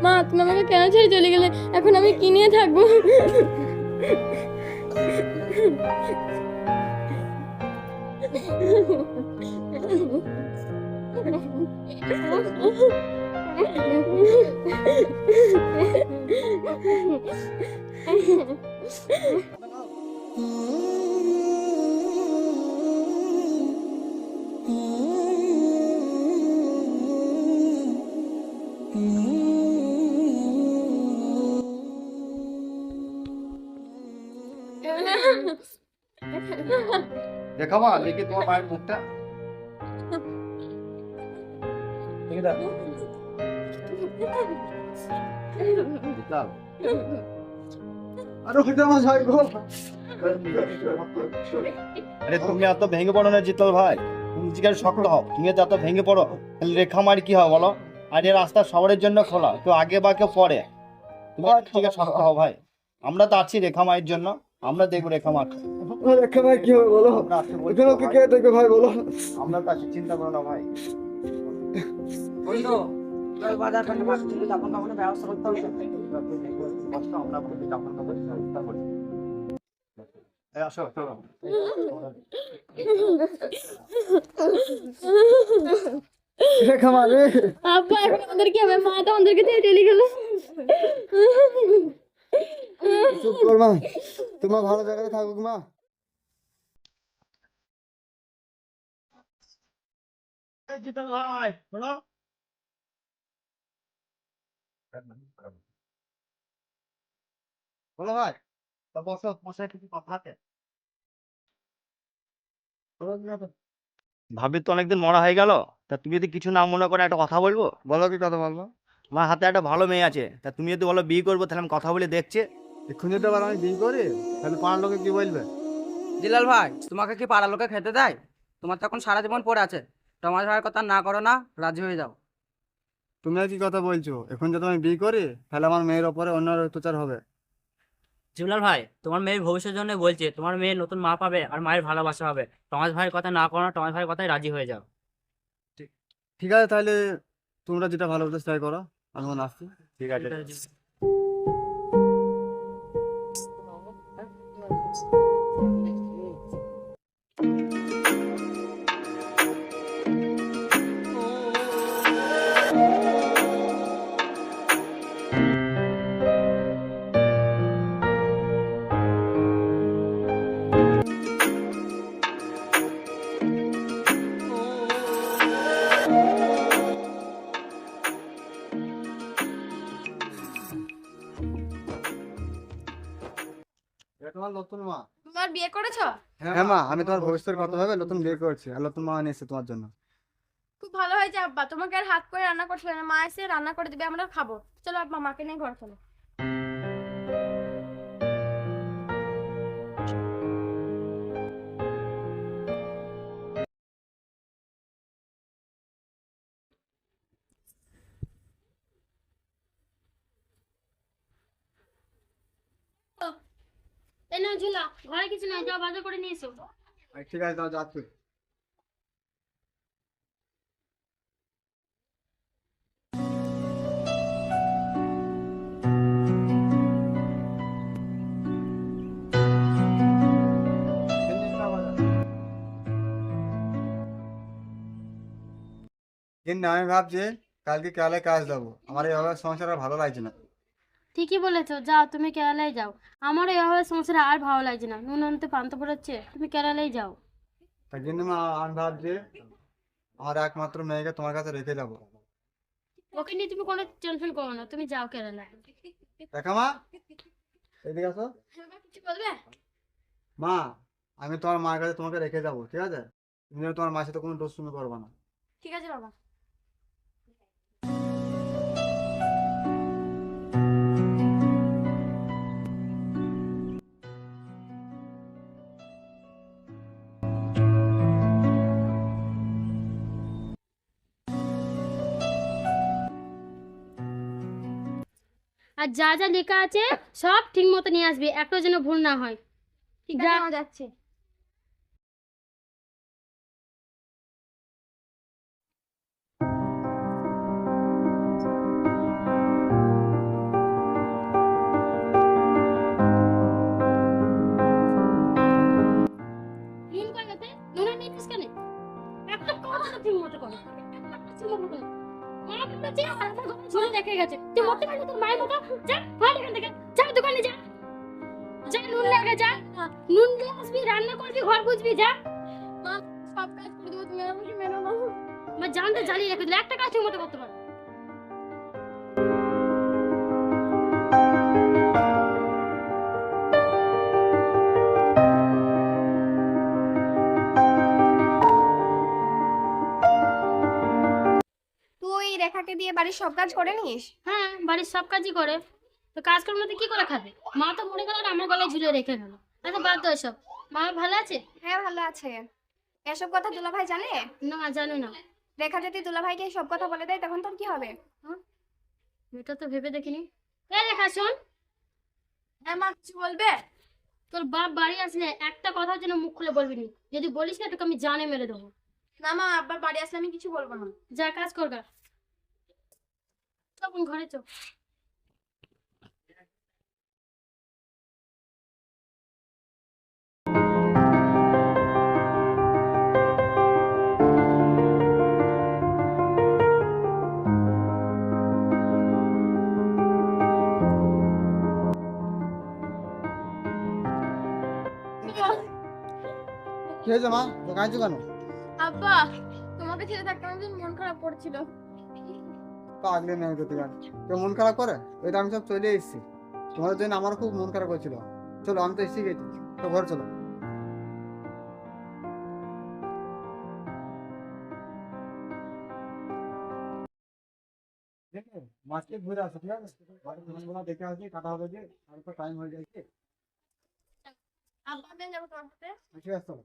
মা তুমি আমাকে কেন ছেড়ে চলে গেলে? এখন আমি কি নিয়ে থাকবো? দেখো মা, দেখি তোমার মায়ের মুখটা। দেখি দাও। বিশাল। আরে ওটা আমার ভাই গো। আরে তুমি এত ভেঙে পড়ো না জিতল ভাই, তুমি জিজ্ঞাসা শক্ত হও। তুমি এত ভেঙে পড়ো তাহলে রেখা মারি কি হয় বলো? আর এই রাস্তা সবার জন্য খোলা, কেউ আগে বা কেউ পরে। তুমি ঠিক আছে শক্ত হও ভাই, আমরা তো আছি রেখা মায়ের জন্য, আমরা দেখবো রেখা মার। রেখা ভাই কি হবে বলো? আমরা আছি বলছি এখানে তো ওকে ভাই। কে দেখবে ভাই বলো? আমরা তো আছি, চিন্তা করো না ভাই। বন্ধু চল বাজার থেকে মাছ কিনে তখন তখন ব্যবস্থা করতে হবে। কষ্ট আমরা বলি, যখন তখন ব্যবস্থা করি। এই আসো চলো। রেখা মা রে, আব্বা এখন আমাদের কি হবে? মা তো আমাদেরকে ছেড়ে চলে গেল। চুপ কর মা, তোমার ভালো জায়গায় থাকুক মা। এই জিতল ভাই বলো। বলো ভাই, তা বসো, বসে কিছু কথা আছে। ভাবি তো অনেকদিন মরা হয়ে গেল, তা তুমি যদি কিছু না মনে করে একটা কথা বলবো। বলো কি কথা বলবো? আমার হাতে একটা ভালো মেয়ে আছে, তা তুমি যদি বলো বিয়ে করবো তাহলে আমি কথা বলে দেখছি। এক্ষুনি তো আবার আমি বিয়ে করি, তাহলে পাড়ার লোকে কি বলবে? জিলাল ভাই তোমাকে কি পাড়ার লোকে খেতে দেয়? তোমার তো এখন সারা জীবন পড়ে আছে। তোমার ভাইয়ের কথা না করো না, রাজি হয়ে যাও। তুমি আর কি কথা বলছো? এখন যদি আমি বিয়ে করি তাহলে আমার মেয়ের ওপরে অন্যায় অত্যাচার হবে। জিবলাল ভাই, তোমার মেয়ের ভবিষ্যতের জন্য বলছে, তোমার মেয়ে নতুন মা পাবে আর মায়ের ভালোবাসা হবে। টমাস ভাইয়ের কথা না করো না, টমাস ভাইয়ের কথায় রাজি হয়ে যাও। ঠিক ঠিক আছে, তাহলে তোমরা যেটা ভালো বুঝতে তাই করো, আমি এখন আসছি। ঠিক আছে। এটা তোমার নতুন মা। তোমার বিয়ে করেছো? হ্যাঁ মা, আমি তোমার ভবিষ্যতের কথা ভেবে নতুন বিয়ে করছি, আর নতুন মা নিয়ে এসেছি তোমার জন্য। খুব ভালো হয়েছে আব্বা, তোমাকে আর হাত করে রান্না করতে হবে না, মা এসে রান্না করে দিবে, আমরা খাবো। চলো আব্বা, মাকে নিয়ে ঘরে চলো। এই নাও ঝুলা, ঘরে কিছু নাই, যাও বাজার করে নিয়ে এসো। ঠিক আছে, তাও যাচ্ছি। কিন্তু আমি ভাবছি কালকে কেরালায় কাজ যাবো, আমার এইভাবে সংসার আর ভালো লাগছে না। ঠিকই বলেছো, যাও তুমি কেরালায় যাও। আমারও এভাবে সংসারে আর ভালো লাগছে না, নুন আনতে পান্তা পড়াচ্ছে, তুমি কেরালায় যাও। তাই জন্য মা আমি ভাবছি আমার একমাত্র মেয়েকে তোমার কাছে রেখে যাবো। ওকে নিয়ে তুমি কোনো টেনশন করো না, তুমি যাও কেরালায়। দেখা মা, এদিকে আসো। কিছু বলবে? মা, আমি তোমার মায়ের কাছে তোমাকে রেখে যাবো, ঠিক আছে? তুমি যেন তোমার মায়ের সাথে কোনো দুষ্টুমি করবে না। ঠিক আছে বাবা। আর যা যা লেখা আছে সব ঠিক মতো নিয়ে আসবি, একটা যেন ভুল না হয়। ঠিক আছে, যাচ্ছে। ঠিক মতো করো, ঠিক মতো করো। মা বলেছে আর আমার ঘরে ঝুলে রেখে গেছে, তুই মরতে পারবি তোর মায়ের মতো? যা ভাগ এখান থেকে, যা দোকানে যা, যা নুন লাগে, যা নুন নিয়ে আসবি, রান্না করবি, ঘর বুঝবি, যা। মা সব কাজ করে দেবো, তুমি আমাকে মেরো না। মা জানতে জ্বালিয়ে রেখে দিল, একটা কাজ ঠিক মতো করতে পারো। তুই রেখাকে দিয়ে বাড়ির সব কাজ করে নিস? হ্যাঁ, বাড়ির সব কাজই করে, তো কাজ করার মধ্যে কি করে খাবে? মা তো মরে গেল আর আমার গলায় ঝুলে রেখে গেল। আচ্ছা বাদ দাও এসব। মা ভালো আছে? হ্যাঁ ভালো আছে। এসব কথা দুলাভাই জানে? না, জানো না। রেখা যদি দুলাভাইকে সব কথা বলে দেয় তখন তোর কি হবে? এটা তো ভেবে দেখিনি। এই রেখা শোন, হ্যাঁ মা কিছু বলবে? তোর বাপ বাড়ি আসলে একটা কথার জন্য মুখ খুলে বলবি না, যদি বলিস না তোকে আমি জানে মেরে দেবো। না মা, আব্বা বাড়ি আসলে আমি কিছু বলবো না। যা কাজ কর গা, তখন ঘরে চো। কি হয়েছে মা, তো কাঁদছো কেন? আব্বা তোমাকে ছেড়ে থাকতে আমার মন খারাপ করছিল। পাগলে নেই করতে পারে, কেউ মন খারাপ করে? এটা আমি সব চলে এসেছি, তোমাদের জন্য আমারও খুব মন খারাপ করছিল। চলো আমি তো এসে গেছি, তো ঘরে চলো। মাছকে ঘুরে আসো, ঠিক আছে? বাড়ির ধানগুলো দেখে আসি, কাটা হবে যে, আর তো টাইম হয়ে যাচ্ছে। আব্বা দিন যাবো তোমার সাথে। ঠিক আছে চলো।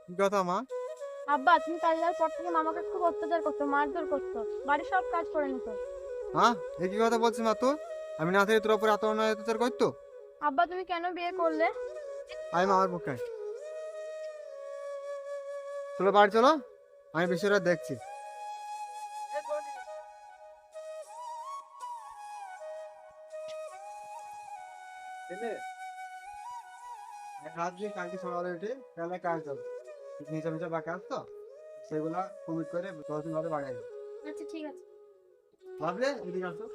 কি কথা মা? আব্বা তুমি কাজে যাওয়ার পর থেকে মামাকে খুব অত্যাচার করতো, মারধর করতো, বাড়ির সব কাজ করে নিত। হ্যাঁ, এ কি কথা বলছিস মা তুই? আমি না থেকে তোর উপর এত অন্যায় অত্যাচার করতো? আব্বা তুমি কেন বিয়ে করলে? আয় মা আমার পক্ষে আয়। চলো বাড়ি চলো, আমি বিষয়টা দেখছি। রাত দিয়ে কালকে সকালে উঠে তাহলে কাজ যাবো, নিচে নিচে বাকি আসতো সেগুলা কমিট করে 10 দিন ধরে বাগাই আচ্ছা ঠিক আছে। ভাবলে এদিকে আসো।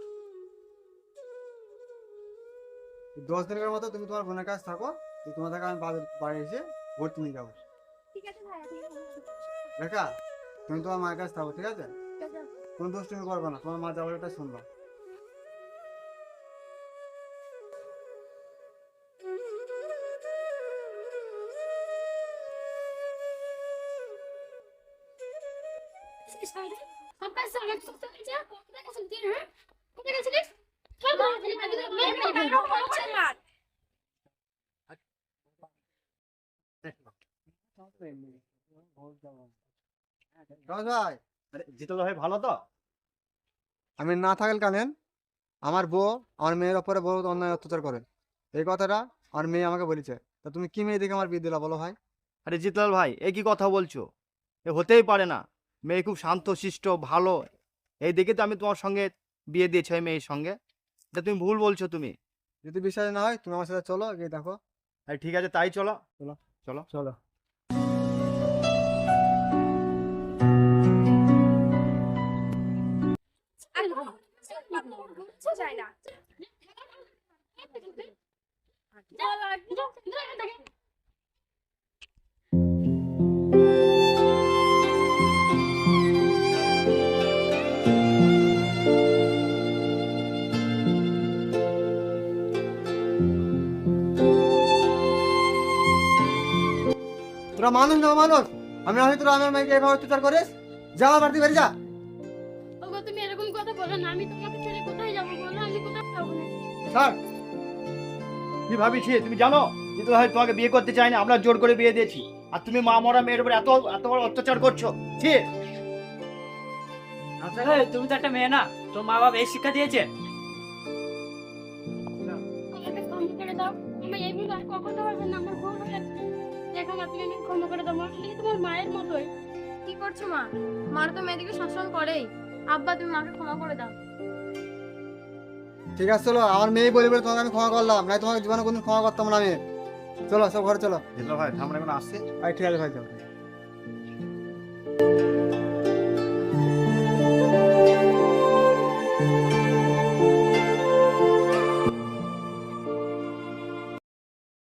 10 দিনের মতো তুমি তোমার বোনের কাছে থাকো, তোমার থেকে আমি বাড়ি এসে ভর্তি নিয়ে যাবো। ঠিক আছে ভাইয়া, ঠিক আছে। রেখা, তুমি তোমার মায়ের কাছে থাকো, ঠিক আছে? কোনো দোষ তুমি করবে না, তোমার মা যাওয়ার এটা শুনবা। সব কাজ আমার করতে হয়েছে, কোথায় গেছিস তুই? হ্যাঁ, কোথায় গেছিলিস? চল ঘরে চলি, বাকি তো মেয়ে মেয়ে। রমেশ ভাই, আরে জিতল ভাই ভালো তো? আমি না থাকলে কানেন আমার বউ আমার মেয়ের ওপরে বহুত অন্যায় অত্যাচার করে, এই কথাটা আমার মেয়ে আমাকে বলেছে। তা তুমি কি মেয়ে দেখে আমার বিয়ে দিলা বলো ভাই? আরে জিতলাল ভাই, এ কি কথা বলছো? এ হতেই পারে না। মেয়ে খুব শান্ত শিষ্ট ভালো, এই দেখে তো আমি তোমার সঙ্গে বিয়ে দিয়েছি ওই মেয়ের সঙ্গে। এটা তুমি ভুল বলছো তুমি। যদি বিশ্বাস না হয় তুমি আমার সাথে চলো, গিয়ে দেখো। আরে ঠিক আছে, তাই চলো। চলো। চলো চলো। চাই না। তোরা মানুষ না মানুষ, আমি না হলে তোরা আমার মেয়েকে এভাবে অত্যাচার করিস? যা আমার বাড়িতে বেরিয়ে যা। ওগো তুমি এরকম কথা বলো না, আমি তোমাকে ছেড়ে কোথায় যাবো বলো? আমি কোথাও যাবো না। স্যার, কি ভাবিছি তুমি জানো? জিতল ভাই তোমাকে বিয়ে করতে চাই না, আমরা জোর করে বিয়ে দিয়েছি। আর তুমি মা মরা মেয়ের উপর এত এত বড় অত্যাচার করছো, ঠিক? এই, তুমি তো একটা মেয়ে না, তোর মা বাবা এই শিক্ষা দিয়েছে? আমাকে ক্ষমা করে দাও, আমি এই ভুল আর কখনো হবে না, আমার ভুল হয়ে গেছে। দেখো মা, তুমি আমাকে ক্ষমা করে দাও, মা তুমি তোমার মায়ের মতোই। কি করছো মা? মার তো মেয়েদিকে শাসন করেই, আব্বা তুমি মাকে ক্ষমা করে দাও। ঠিক আছে চলো, আমার মেয়ে বলে বলে তোমাকে আমি ক্ষমা করলাম, নাই তোমাকে জীবনে কোনদিন ক্ষমা করতাম না আমি। চলো সব ঘরে চলো। জিতলাল ভাই আমরা এখন আসছি। ঠিক আছে ভাই, চলো।